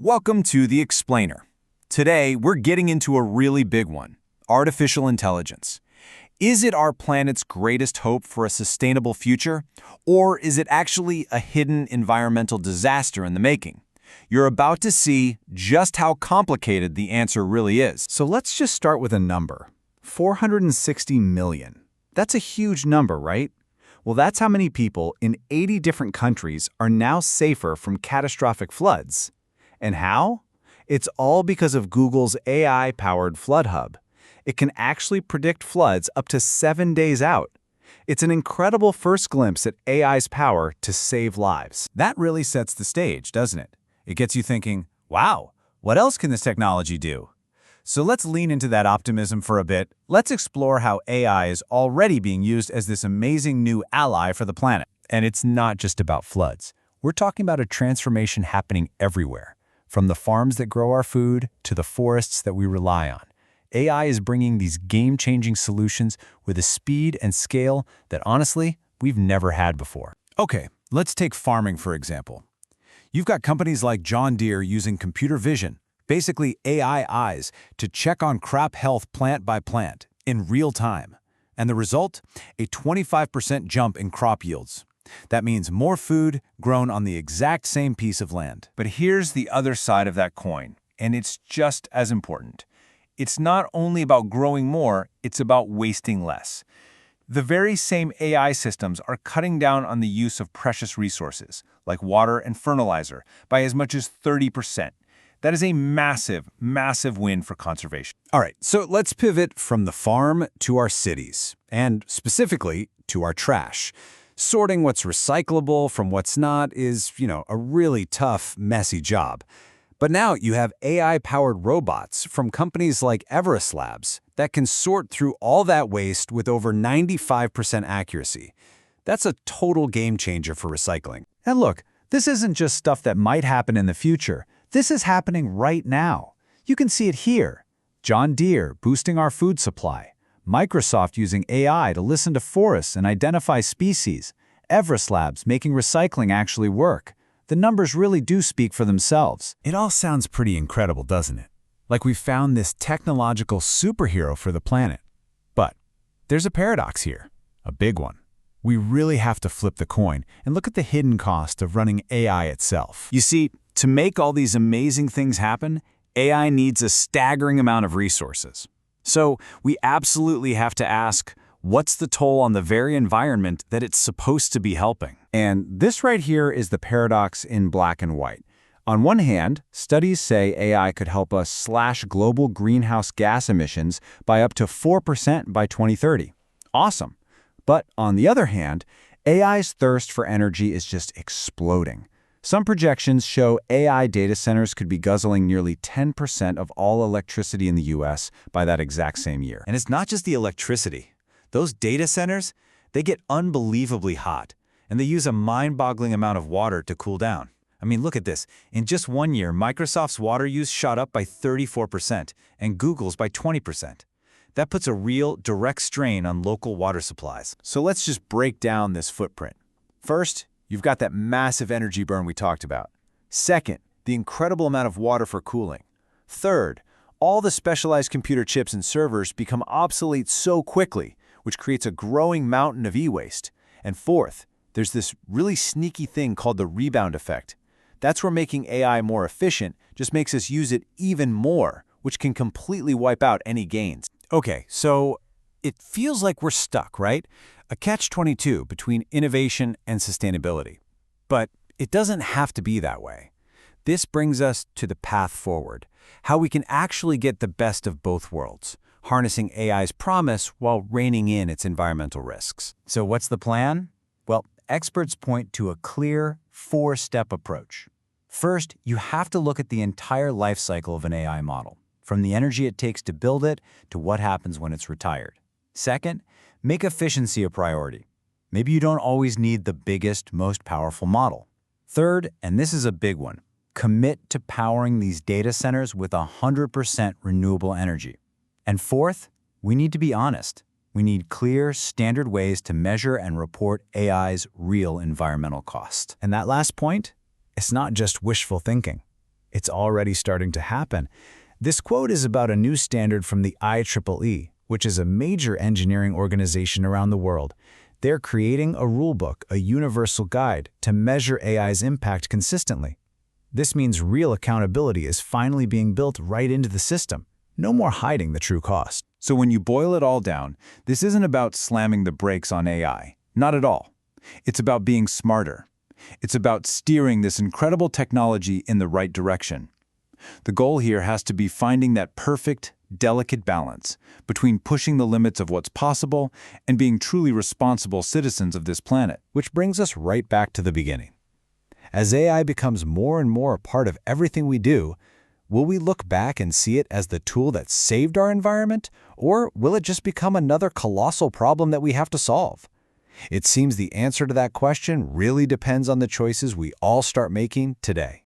Welcome to The Explainer. Today, we're getting into a really big one, artificial intelligence. Is it our planet's greatest hope for a sustainable future, or is it actually a hidden environmental disaster in the making? You're about to see just how complicated the answer really is. So let's just start with a number. 460 million. That's a huge number, right? Well, that's how many people in 80 different countries are now safer from catastrophic floods. And how? It's all because of Google's AI-powered Flood Hub. It can actually predict floods up to 7 days out. It's an incredible first glimpse at AI's power to save lives. That really sets the stage, doesn't it? It gets you thinking, wow, what else can this technology do? So let's lean into that optimism for a bit. Let's explore how AI is already being used as this amazing new ally for the planet. And it's not just about floods. We're talking about a transformation happening everywhere, from the farms that grow our food to the forests that we rely on. AI is bringing these game-changing solutions with a speed and scale that, honestly, we've never had before. Okay, let's take farming, for example. You've got companies like John Deere using computer vision, basically AI eyes, to check on crop health plant by plant in real time. And the result? A 25% jump in crop yields. That means more food grown on the exact same piece of land. But here's the other side of that coin, and it's just as important. It's not only about growing more, it's about wasting less. The very same AI systems are cutting down on the use of precious resources, like water and fertilizer, by as much as 30%. That is a massive, massive win for conservation. All right, so let's pivot from the farm to our cities, and specifically to our trash. Sorting what's recyclable from what's not is, a really tough, messy job. But now you have AI-powered robots from companies like EverestLabs that can sort through all that waste with over 95% accuracy. That's a total game changer for recycling. And look, this isn't just stuff that might happen in the future. This is happening right now. You can see it here. John Deere boosting our food supply. Microsoft using AI to listen to forests and identify species. EverestLabs making recycling actually work. The numbers really do speak for themselves. It all sounds pretty incredible, doesn't it? Like we've found this technological superhero for the planet. But there's a paradox here, a big one. We really have to flip the coin and look at the hidden cost of running AI itself. You see, to make all these amazing things happen, AI needs a staggering amount of resources. So we absolutely have to ask, what's the toll on the very environment that it's supposed to be helping? And this right here is the paradox in black and white. On one hand, studies say AI could help us slash global greenhouse gas emissions by up to 4% by 2030. Awesome. But on the other hand, AI's thirst for energy is just exploding. Some projections show AI data centers could be guzzling nearly 10% of all electricity in the US by that exact same year. And it's not just the electricity. Those data centers, they get unbelievably hot, and they use a mind-boggling amount of water to cool down. I mean, look at this. In just 1 year, Microsoft's water use shot up by 34% and Google's by 20%. That puts a real direct strain on local water supplies. So let's just break down this footprint. First, you've got that massive energy burn we talked about. Second, the incredible amount of water for cooling. Third, all the specialized computer chips and servers become obsolete so quickly, which creates a growing mountain of e-waste. And fourth, there's this really sneaky thing called the rebound effect. That's where making AI more efficient just makes us use it even more, which can completely wipe out any gains. Okay, so it feels like we're stuck, right? A catch-22 between innovation and sustainability. But it doesn't have to be that way. This brings us to the path forward, how we can actually get the best of both worlds, harnessing AI's promise while reining in its environmental risks. So what's the plan? Well, experts point to a clear, 4-step approach. First, you have to look at the entire life cycle of an AI model, from the energy it takes to build it to what happens when it's retired. Second, make efficiency a priority. Maybe you don't always need the biggest, most powerful model. Third, and this is a big one, commit to powering these data centers with 100% renewable energy. And fourth, we need to be honest. We need clear, standard ways to measure and report AI's real environmental cost. And that last point, it's not just wishful thinking. It's already starting to happen. This quote is about a new standard from the IEEE, which is a major engineering organization around the world. They're creating a rulebook, a universal guide, to measure AI's impact consistently. This means real accountability is finally being built right into the system. No more hiding the true cost. So when you boil it all down, this isn't about slamming the brakes on AI. Not at all. It's about being smarter. It's about steering this incredible technology in the right direction. The goal here has to be finding that perfect, delicate balance between pushing the limits of what's possible and being truly responsible citizens of this planet. Which brings us right back to the beginning. As AI becomes more and more a part of everything we do, will we look back and see it as the tool that saved our environment, or will it just become another colossal problem that we have to solve? It seems the answer to that question really depends on the choices we all start making today.